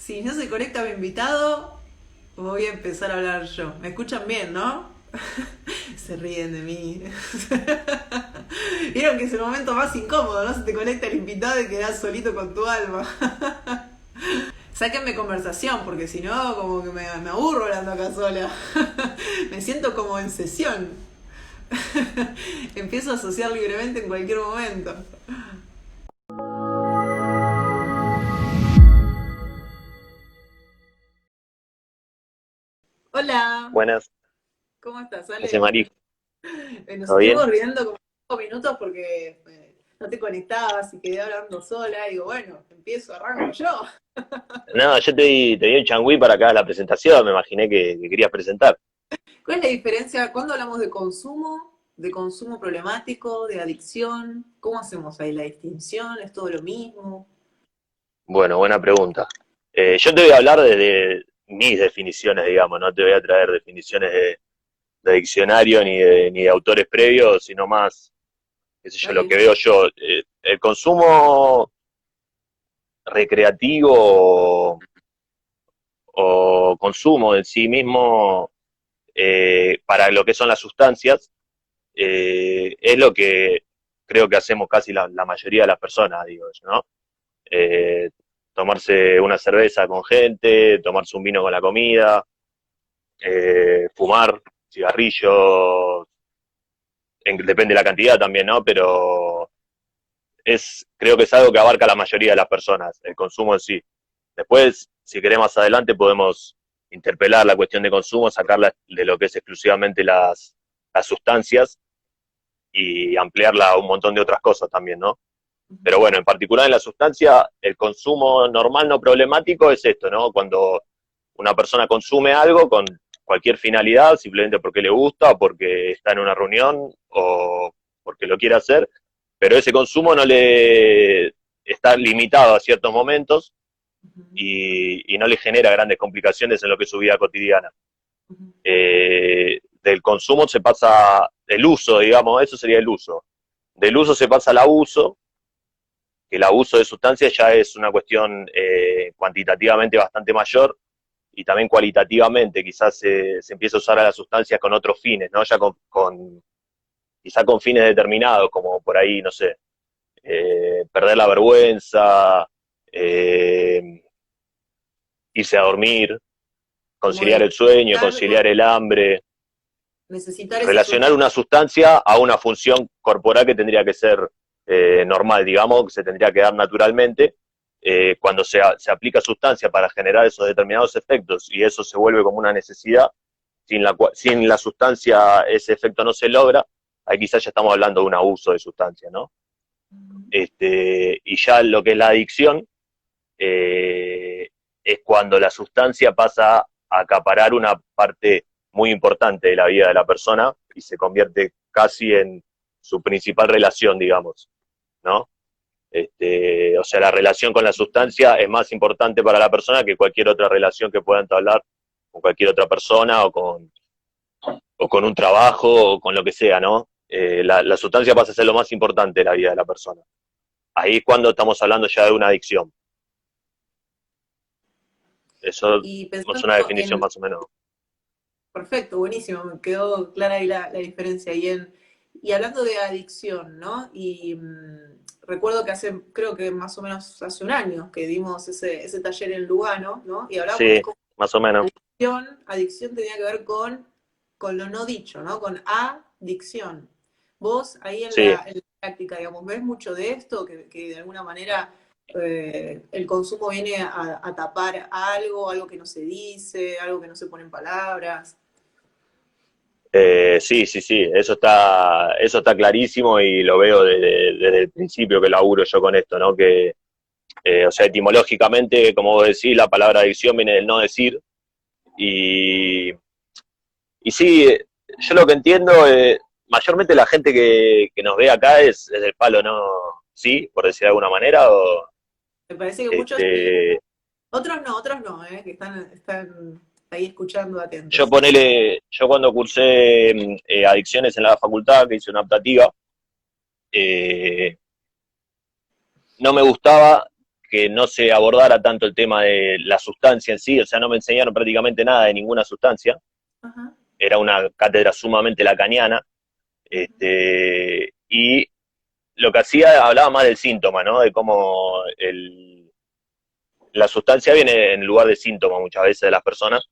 Si no se conecta mi invitado, voy a empezar a hablar yo. ¿Me escuchan bien, no? Se ríen de mí. Vieron que es el momento más incómodo, ¿no? Se te conecta el invitado y quedás solito con tu alma. Sáquenme conversación, porque si no, como que me aburro hablando acá sola. Me siento como en sesión. Empiezo a asociar libremente en cualquier momento. Hola, Buenas, ¿cómo estás, gracias Ale? Marí, Nos ¿todo bien? estuvimos riendo como 5 minutos porque no te conectabas y quedé hablando sola. Y digo, bueno, empiezo, arranco yo. No, yo te di un changüí para que hagas la presentación, me imaginé que querías presentar. ¿Cuál es la diferencia cuando hablamos de consumo problemático, de adicción? ¿Cómo hacemos ahí la distinción? ¿Es todo lo mismo? Bueno, buena pregunta. Yo te voy a hablar desde mis definiciones, digamos, no te voy a traer definiciones de diccionario ni de autores previos, sino más, qué sé yo, lo que Dale. veo yo. El consumo recreativo o consumo en sí mismo para lo que son las sustancias es lo que creo que hacemos casi la mayoría de las personas, digo yo, ¿no? Eh, Tomarse una cerveza con gente, tomarse un vino con la comida, fumar, cigarrillos, depende de la cantidad también, ¿no? Pero creo que es algo que abarca a la mayoría de las personas, el consumo en sí. Después, si queremos más adelante, podemos interpelar la cuestión de consumo, sacarla de lo que es exclusivamente las sustancias y ampliarla a un montón de otras cosas también, ¿no? Pero bueno, en particular en la sustancia, el consumo normal no problemático es esto, ¿no? Cuando una persona consume algo con cualquier finalidad, simplemente porque le gusta, porque está en una reunión o porque lo quiere hacer, pero ese consumo no le está limitado a ciertos momentos Ujú, y no le genera grandes complicaciones en lo que es su vida cotidiana. ujú. Del consumo se pasa, el uso, digamos, eso sería el uso. Del uso se pasa al abuso, que el abuso de sustancias ya es una cuestión cuantitativamente bastante mayor y también cualitativamente, quizás se empieza a usar a las sustancias con otros fines, ¿no? Ya quizá con fines determinados, como por ahí, no sé, perder la vergüenza, eh, irse a dormir, Como conciliar de el sueño, necesitar, conciliar el hambre, necesitar esa relacionar una sustancia a una función corporal que tendría que ser normal, digamos, que se tendría que dar naturalmente. Cuando se aplica sustancia para generar esos determinados efectos y eso se vuelve como una necesidad, sin la sustancia ese efecto no se logra, ahí quizás ya estamos hablando de un abuso de sustancia, ¿no? Y ya lo que es la adicción es cuando la sustancia pasa a acaparar una parte muy importante de la vida de la persona y se convierte casi en su principal relación, digamos, ¿no? O sea, la relación con la sustancia es más importante para la persona que cualquier otra relación que pueda entablar con cualquier otra persona o con un trabajo o con lo que sea, ¿no? La sustancia pasa a ser lo más importante de la vida de la persona. Ahí es cuando estamos hablando ya de una adicción. Eso y es pensando una definición en, más o menos. perfecto, buenísimo, me quedó clara ahí la diferencia. Y hablando de adicción, ¿no? Y recuerdo que creo que más o menos hace un año que dimos ese taller en Lugano, ¿no? Y hablábamos de Sí, cómo más o menos. adicción tenía que ver con lo no dicho, ¿no? Con adicción. Vos ahí en Sí. la práctica, digamos, ¿ves mucho de esto? Que de alguna manera el consumo viene a tapar algo que no se dice, algo que no se pone en palabras. Sí, sí, sí, eso está clarísimo y lo veo desde el principio que laburo yo con esto, ¿no? Que, o sea, etimológicamente, como vos decís, la palabra adicción viene del no decir y, y sí, yo lo que entiendo, mayormente la gente que nos ve acá es del palo, ¿no? Sí, por decir de alguna manera, Me parece que muchos sí. este, Otros no, que están ahí escuchando yo atentos. ponele, yo cuando cursé adicciones en la facultad, que hice una optativa, eh, no me gustaba, que no se abordara tanto el tema de la sustancia en sí, o sea, no me enseñaron prácticamente nada de ninguna sustancia, Ajá. era una cátedra sumamente lacaniana, y lo que hacía, hablaba más del síntoma, ¿no? De cómo la sustancia viene en lugar de síntoma muchas veces de las personas,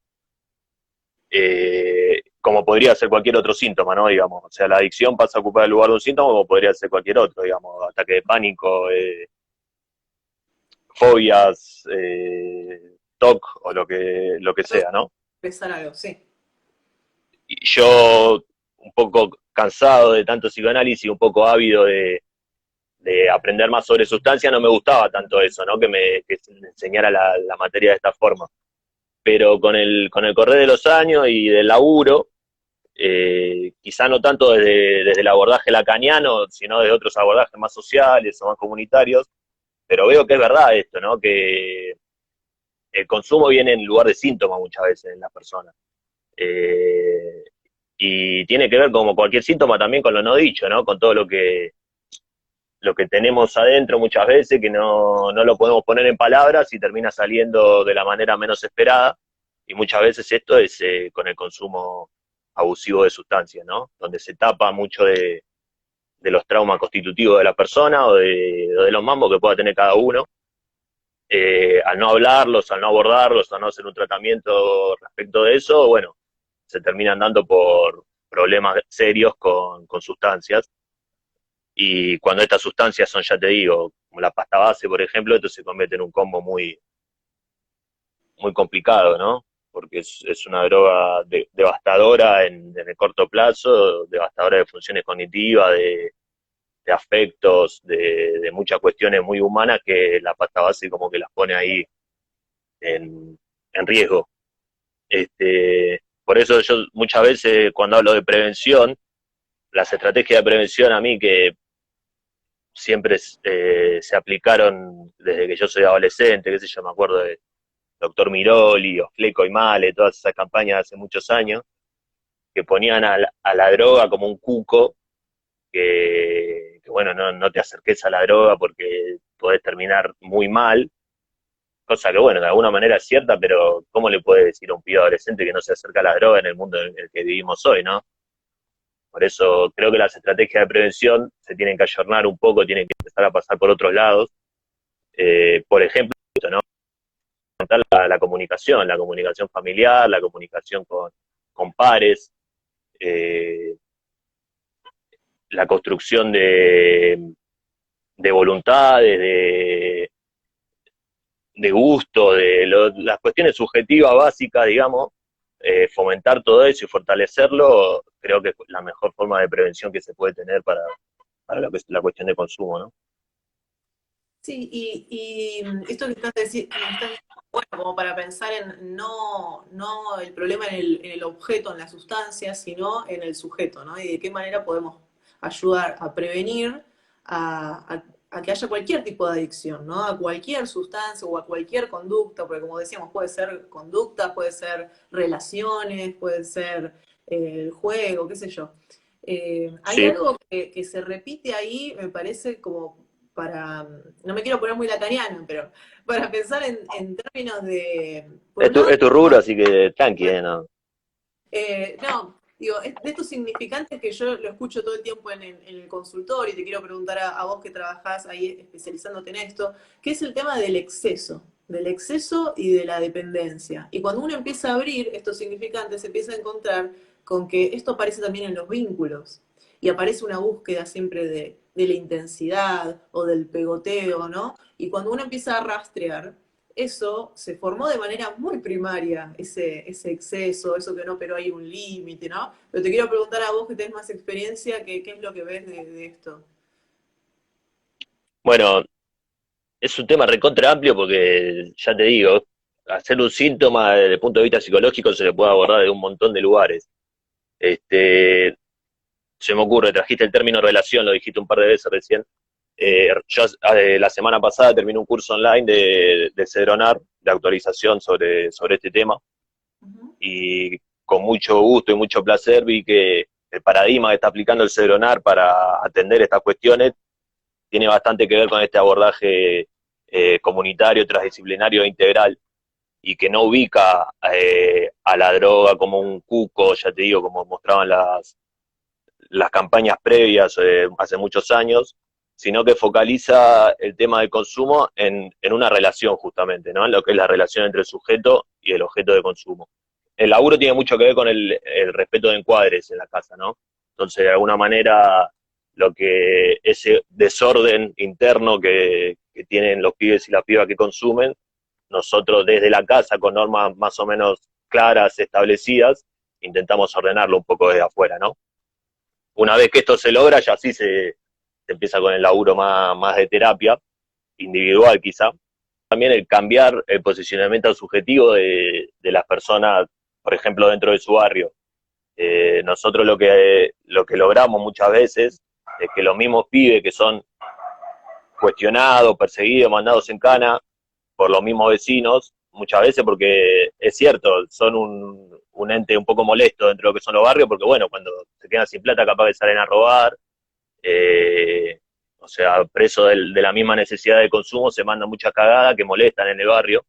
como podría ser cualquier otro síntoma, ¿no? Digamos, o sea, la adicción pasa a ocupar el lugar de un síntoma como podría ser cualquier otro, digamos, ataque de pánico, fobias, TOC o lo que sea, ¿no? Empezar algo, sí. Y yo, un poco cansado de tanto psicoanálisis, un poco ávido de aprender más sobre sustancia, no me gustaba tanto eso, ¿no? Que se me enseñara la materia de esta forma. Pero con el correr de los años y del laburo, quizá no tanto desde el abordaje lacaniano, sino desde otros abordajes más sociales o más comunitarios, pero veo que es verdad esto, ¿no? Que el consumo viene en lugar de síntoma muchas veces en las personas. Eh, y tiene que ver como cualquier síntoma también con lo no dicho, ¿no? Con todo lo que tenemos adentro muchas veces, que no lo podemos poner en palabras y termina saliendo de la manera menos esperada. Y muchas veces esto es con el consumo abusivo de sustancias, ¿no? Donde se tapa mucho de los traumas constitutivos de la persona o de los mambos que pueda tener cada uno, al no hablarlos, al no abordarlos, al no hacer un tratamiento respecto de eso, bueno, se terminan dando por problemas serios con sustancias. Y cuando estas sustancias son, ya te digo, como la pasta base, por ejemplo, esto se convierte en un combo muy, muy complicado, ¿no? Porque es una droga devastadora en el corto plazo, devastadora de funciones cognitivas, de afectos, de muchas cuestiones muy humanas que la pasta base como que las pone ahí en riesgo. Por eso yo muchas veces cuando hablo de prevención, las estrategias de prevención a mí que siempre se aplicaron desde que yo soy adolescente, qué sé yo, me acuerdo de Doctor Miroli, o Fleco y Male, todas esas campañas de hace muchos años, que ponían a la droga como un cuco, que bueno, no te acerques a la droga porque podés terminar muy mal, cosa que bueno, de alguna manera es cierta, pero ¿cómo le puede decir a un pibe adolescente que no se acerca a la droga en el mundo en el que vivimos hoy, ¿no? Por eso creo que las estrategias de prevención se tienen que ayornar un poco, tienen que empezar a pasar por otros lados. Por ejemplo, ¿no? La comunicación familiar, la comunicación con pares, eh, la construcción de voluntades, de gusto, las cuestiones subjetivas básicas, digamos, fomentar todo eso y fortalecerlo, creo que es la mejor forma de prevención que se puede tener para la cuestión de consumo, ¿no? Sí, y esto que estás diciendo, bueno, como para pensar en no el problema en el objeto, en la sustancia, sino en el sujeto, ¿no? Y de qué manera podemos ayudar a prevenir a que haya cualquier tipo de adicción, ¿no? A cualquier sustancia o a cualquier conducta, porque como decíamos, puede ser conducta, puede ser relaciones, puede ser el juego, qué sé yo. Hay Sí. algo que se repite ahí, me parece como para, no me quiero poner muy lacaniano, pero para pensar en términos de, por Es un tu, lado, es tu rubro, así que tranqui, ¿no? no, digo, de estos significantes que yo lo escucho todo el tiempo en el consultorio, y te quiero preguntar a vos que trabajás ahí especializándote en esto, que es el tema del exceso y de la dependencia. Y cuando uno empieza a abrir estos significantes, se empieza a encontrar con que esto aparece también en los vínculos. Y aparece una búsqueda siempre de la intensidad o del pegoteo, ¿no? Y cuando uno empieza a rastrear, eso se formó de manera muy primaria, ese exceso, eso que no, pero hay un límite, ¿no? Pero te quiero preguntar a vos que tenés más experiencia, ¿qué es lo que ves de esto? Bueno, es un tema recontra amplio porque, ya te digo, hacer un síntoma desde el punto de vista psicológico se le puede abordar de un montón de lugares. Este, Se me ocurre, trajiste el término relación, lo dijiste un par de veces recién. Sí. Yo la semana pasada terminé un curso online de Cedronar, de actualización sobre este tema, Ujú. y con mucho gusto y mucho placer vi que el paradigma que está aplicando el Cedronar para atender estas cuestiones tiene bastante que ver con este abordaje comunitario, transdisciplinario e integral, y que no ubica a la droga como un cuco, ya te digo, como mostraban las campañas previas hace muchos años, sino que focaliza el tema del consumo en una relación justamente, ¿no? En lo que es la relación entre el sujeto y el objeto de consumo. El laburo tiene mucho que ver con el respeto de encuadres en la casa, ¿no? Entonces, de alguna manera, lo que ese desorden interno que tienen los pibes y las pibas que consumen, nosotros desde la casa, con normas más o menos claras, establecidas, intentamos ordenarlo un poco desde afuera, ¿no? Una vez que esto se logra, ya sí se empieza con el laburo más de terapia, individual quizá. También el cambiar el posicionamiento subjetivo de las personas, por ejemplo, dentro de su barrio. Nosotros lo que logramos muchas veces es que los mismos pibes que son cuestionados, perseguidos, mandados en cana por los mismos vecinos, muchas veces porque es cierto, son un ente un poco molesto dentro de lo que son los barrios, porque bueno, cuando se quedan sin plata capaz que salen a robar, eh, o sea, preso de la misma necesidad de consumo, se mandan muchas cagadas que molestan en el barrio,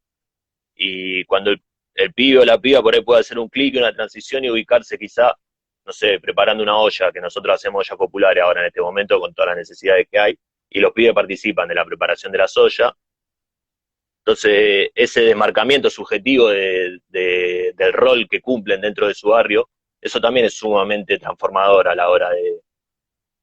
y cuando el pibe o la piba por ahí puede hacer un clic, una transición y ubicarse quizá, no sé, preparando una olla, que nosotros hacemos ollas populares ahora en este momento con todas las necesidades que hay, y los pibes participan de la preparación de las ollas. Entonces, ese desmarcamiento subjetivo del rol que cumplen dentro de su barrio, eso también es sumamente transformador a la hora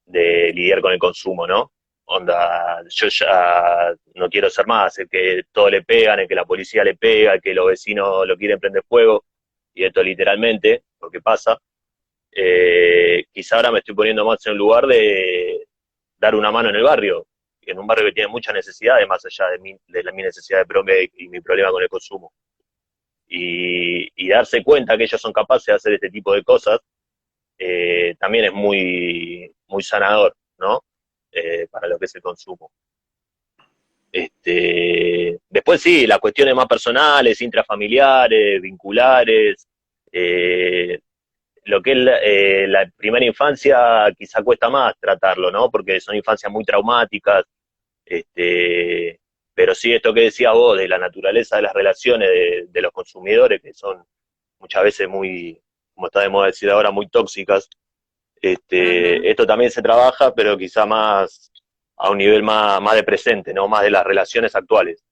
de lidiar con el consumo, ¿no? Onda, yo ya no quiero ser más el que todo le pegan, el que la policía le pega, el que los vecinos lo quieren prender fuego, y esto literalmente, porque pasa, quizá ahora me estoy poniendo más en el lugar de dar una mano en el barrio, en un barrio que tiene muchas necesidades, más allá mi necesidad de promedio y mi problema con el consumo. Y darse cuenta que ellos son capaces de hacer este tipo de cosas, también es muy sanador, ¿no? Para lo que es el consumo. Después sí, las cuestiones más personales, intrafamiliares, vinculares, eh, lo que es la primera infancia quizá cuesta más tratarlo, ¿no? Porque son infancias muy traumáticas, pero sí esto que decías vos de la naturaleza de las relaciones de los consumidores, que son muchas veces muy, como está de moda decir ahora, muy tóxicas, Ujú. esto también se trabaja, pero quizá más a un nivel más de presente, ¿no? Más de las relaciones actuales.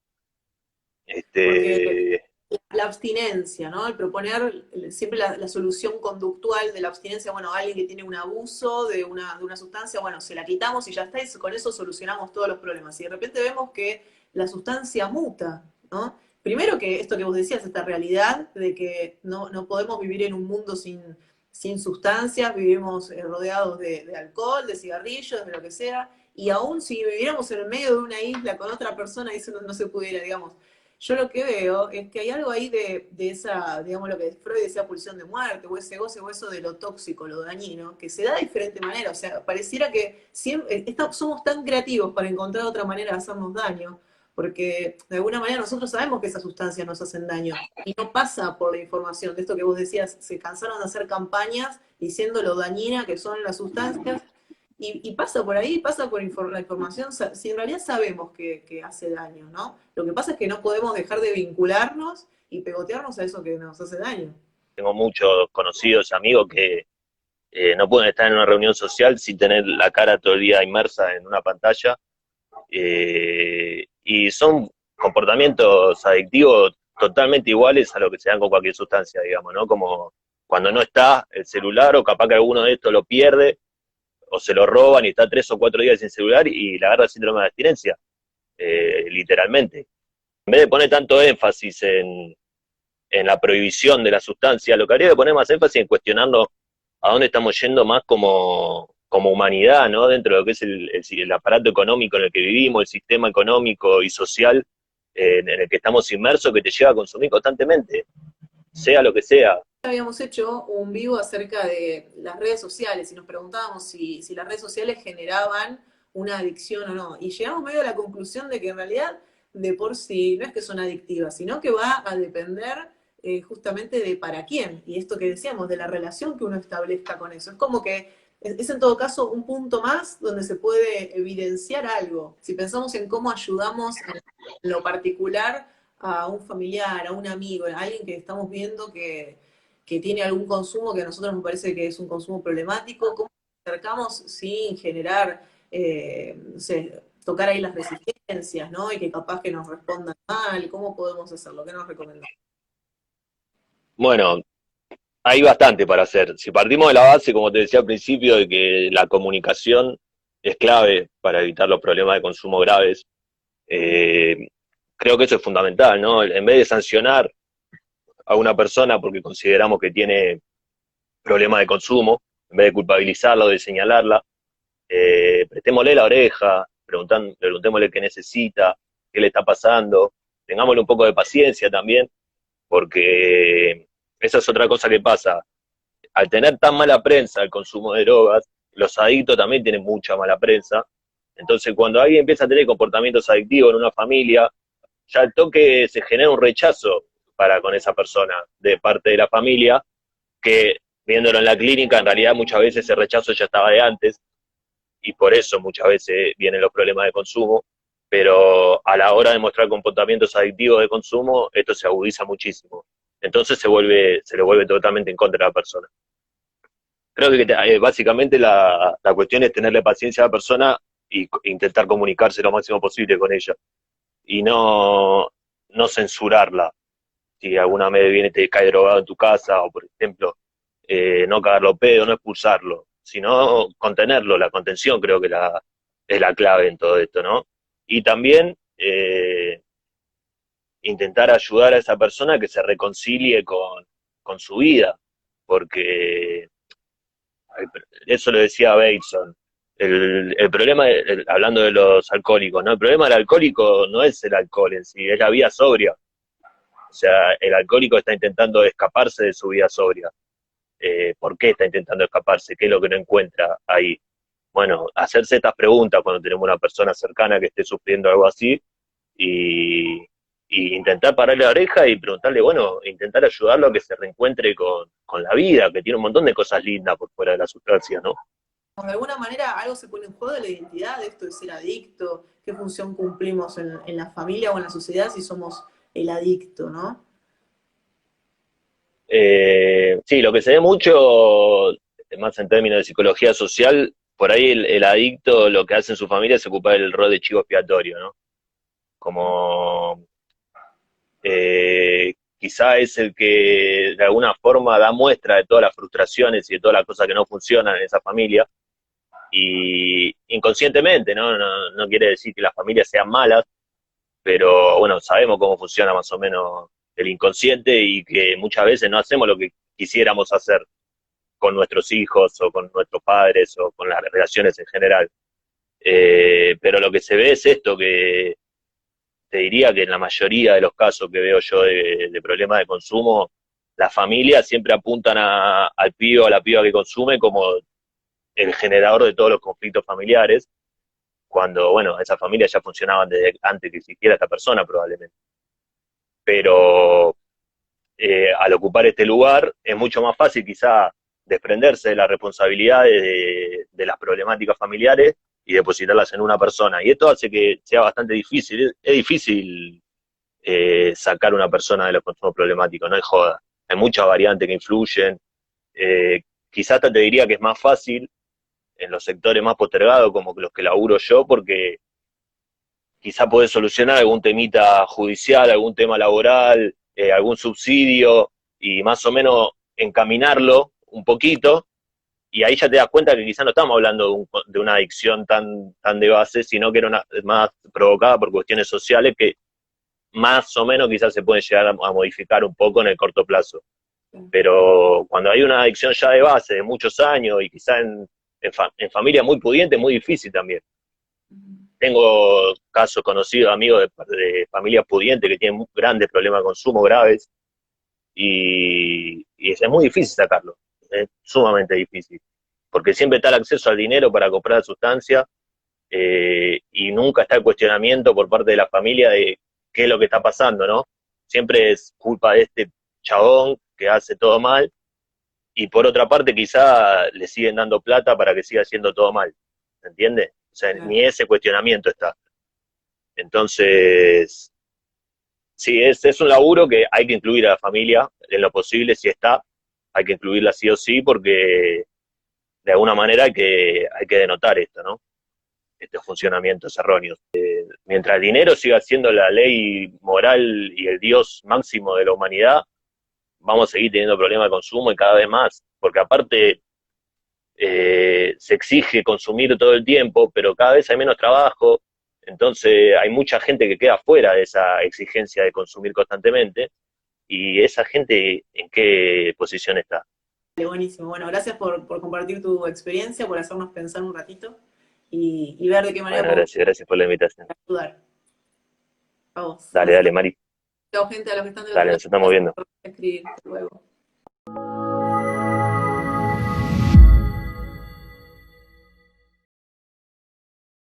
Porque Este, la abstinencia, ¿no? El proponer siempre la solución conductual de la abstinencia, bueno, alguien que tiene un abuso de una sustancia, bueno, se la quitamos y ya está, y con eso solucionamos todos los problemas. Y de repente vemos que la sustancia muta, ¿no? Primero que esto que vos decías, esta realidad de que no podemos vivir en un mundo sin sustancias, vivimos rodeados de alcohol, de cigarrillos, de lo que sea, y aún si viviéramos en el medio de una isla con otra persona, eso no se pudiera, digamos. Yo lo que veo es que hay algo ahí de esa, digamos, lo que Freud decía pulsión de muerte, o ese goce, o eso de lo tóxico, lo dañino, que se da de diferente manera. O sea, pareciera que siempre, somos tan creativos para encontrar otra manera de hacernos daño, porque de alguna manera nosotros sabemos que esas sustancias nos hacen daño, y no pasa por la información. De esto que vos decías, se cansaron de hacer campañas diciendo lo dañina que son las sustancias, y pasa por ahí, pasa por la información, si en realidad sabemos que hace daño, ¿no? Lo que pasa es que no podemos dejar de vincularnos y pegotearnos a eso que nos hace daño. tengo muchos conocidos, amigos que no pueden estar en una reunión social sin tener la cara todo el día inmersa en una pantalla, y son comportamientos adictivos totalmente iguales a lo que se dan con cualquier sustancia, digamos, ¿no? Como cuando no está el celular, o capaz que alguno de estos lo pierde, o se lo roban y está 3 o 4 días sin celular y le agarra el síndrome de abstinencia, literalmente. En vez de poner tanto énfasis en la prohibición de la sustancia, lo que habría que poner más énfasis en cuestionarnos a dónde estamos yendo más como humanidad, ¿no? Dentro de lo que es el aparato económico en el que vivimos, el sistema económico y social en el que estamos inmersos, que te lleva a consumir constantemente, sea lo que sea. Habíamos hecho un vivo acerca de las redes sociales y nos preguntábamos si las redes sociales generaban una adicción o no. Y llegamos medio a la conclusión de que en realidad de por sí no es que son adictivas, sino que va a depender justamente de para quién. Y esto que decíamos, de la relación que uno establezca con eso. Es como que es en todo caso un punto más donde se puede evidenciar algo. Si pensamos en cómo ayudamos en lo particular a un familiar, a un amigo, a alguien que estamos viendo que tiene algún consumo que a nosotros nos parece que es un consumo problemático, cómo nos acercamos sin generar, no sé, tocar ahí las resistencias, ¿no? Y que capaz que nos respondan mal, ¿cómo podemos hacerlo? ¿Qué nos recomendamos? Bueno, hay bastante para hacer. Si partimos de la base, como te decía al principio, de que la comunicación es clave para evitar los problemas de consumo graves, eh, creo que eso es fundamental, ¿no? En vez de sancionar a una persona porque consideramos que tiene problemas de consumo, en vez de culpabilizarla o de señalarla, prestémosle la oreja, preguntémosle qué necesita, qué le está pasando, tengámosle un poco de paciencia también, porque esa es otra cosa que pasa. Al tener tan mala prensa el consumo de drogas, los adictos también tienen mucha mala prensa. Entonces, cuando alguien empieza a tener comportamientos adictivos en una familia, ya al toque se genera un rechazo para con esa persona de parte de la familia, que viéndolo en la clínica, en realidad muchas veces ese rechazo ya estaba de antes, y por eso muchas veces vienen los problemas de consumo, pero a la hora de mostrar comportamientos adictivos de consumo, esto se agudiza muchísimo. Entonces se le vuelve totalmente en contra de la persona. Creo que básicamente la cuestión es tenerle paciencia a la persona y intentar comunicarse lo máximo posible con ella. Y no censurarla. Si alguna vez viene y te cae drogado en tu casa, o por ejemplo, no cagarlo pedo, no expulsarlo, sino contenerlo. La contención creo que es la clave en todo esto, ¿no? Y también intentar ayudar a esa persona a que se reconcilie con su vida, porque eso lo decía Bateson. El problema, hablando de los alcohólicos, ¿no? El problema del alcohólico no es el alcohol en sí, es la vida sobria. O sea, el alcohólico está intentando escaparse de su vida sobria. ¿Por qué está intentando escaparse? ¿Qué es lo que no encuentra ahí? Bueno, hacerse estas preguntas cuando tenemos una persona cercana que esté sufriendo algo así y, y intentar pararle la oreja y preguntarle, bueno, intentar ayudarlo a que se reencuentre con la vida, que tiene un montón de cosas lindas por fuera de la sustancia, ¿no? De alguna manera algo se pone en juego de la identidad, de esto de ser adicto, qué función cumplimos en la familia o en la sociedad si somos el adicto, ¿no? Sí, lo que se ve mucho, más en términos de psicología social, por ahí el adicto lo que hace en su familia es ocupar el rol de chivo expiatorio, ¿no? Como quizá es el que de alguna forma da muestra de todas las frustraciones y de todas las cosas que no funcionan en esa familia, y inconscientemente, ¿no? No quiere decir que las familias sean malas, pero bueno, sabemos cómo funciona más o menos el inconsciente y que muchas veces no hacemos lo que quisiéramos hacer con nuestros hijos o con nuestros padres o con las relaciones en general. Pero lo que se ve es esto, que te diría que en la mayoría de los casos que veo yo de problemas de consumo, las familias siempre apuntan al pibe o a la piba que consume como el generador de todos los conflictos familiares, cuando, bueno, esas familias ya funcionaban desde antes que existiera esta persona probablemente. Pero al ocupar este lugar es mucho más fácil quizá desprenderse de las responsabilidades de las problemáticas familiares y depositarlas en una persona. Y esto hace que sea bastante difícil. Es difícil sacar a una persona de los consumos problemáticos, no es joda. Hay muchas variantes que influyen. Eh, Quizás te diría que es más fácil en los sectores más postergados, como los que laburo yo, porque quizá podés solucionar algún temita judicial, algún tema laboral, algún subsidio, y más o menos encaminarlo un poquito, y ahí ya te das cuenta que quizá no estamos hablando de una adicción tan de base, sino que era más provocada por cuestiones sociales que más o menos quizás se pueden llegar a modificar un poco en el corto plazo. Pero cuando hay una adicción ya de base, de muchos años, y quizá en familias muy pudientes, es muy difícil también. Tengo casos conocidos, amigos de familias pudientes que tienen grandes problemas de consumo graves y es muy difícil sacarlo, es sumamente difícil, porque siempre está el acceso al dinero para comprar la sustancia y nunca está el cuestionamiento por parte de la familia de qué es lo que está pasando, ¿no? Siempre es culpa de este chabón que hace todo mal y por otra parte quizá le siguen dando plata para que siga haciendo todo mal, ¿se entiende? O sea, Claro. ni ese cuestionamiento está. Entonces, sí, es un laburo que hay que incluir a la familia en lo posible, si está, hay que incluirla sí o sí, porque de alguna manera hay que denotar esto, ¿no? Estos funcionamientos erróneos. Mientras el dinero siga siendo la ley moral y el Dios máximo de la humanidad, vamos a seguir teniendo problemas de consumo y cada vez más, porque aparte se exige consumir todo el tiempo, pero cada vez hay menos trabajo, entonces hay mucha gente que queda fuera de esa exigencia de consumir constantemente, y esa gente, ¿en qué posición está? Buenísimo. Bueno, gracias por compartir tu experiencia, por hacernos pensar un ratito y ver de qué manera Bueno, podemos gracias por la invitación. ayudar. A vos. Dale, Gracias. dale, Mari, Chao, gente, a los que están del otro dale, lado. nos estamos Gracias viendo. por escribir. Hasta luego.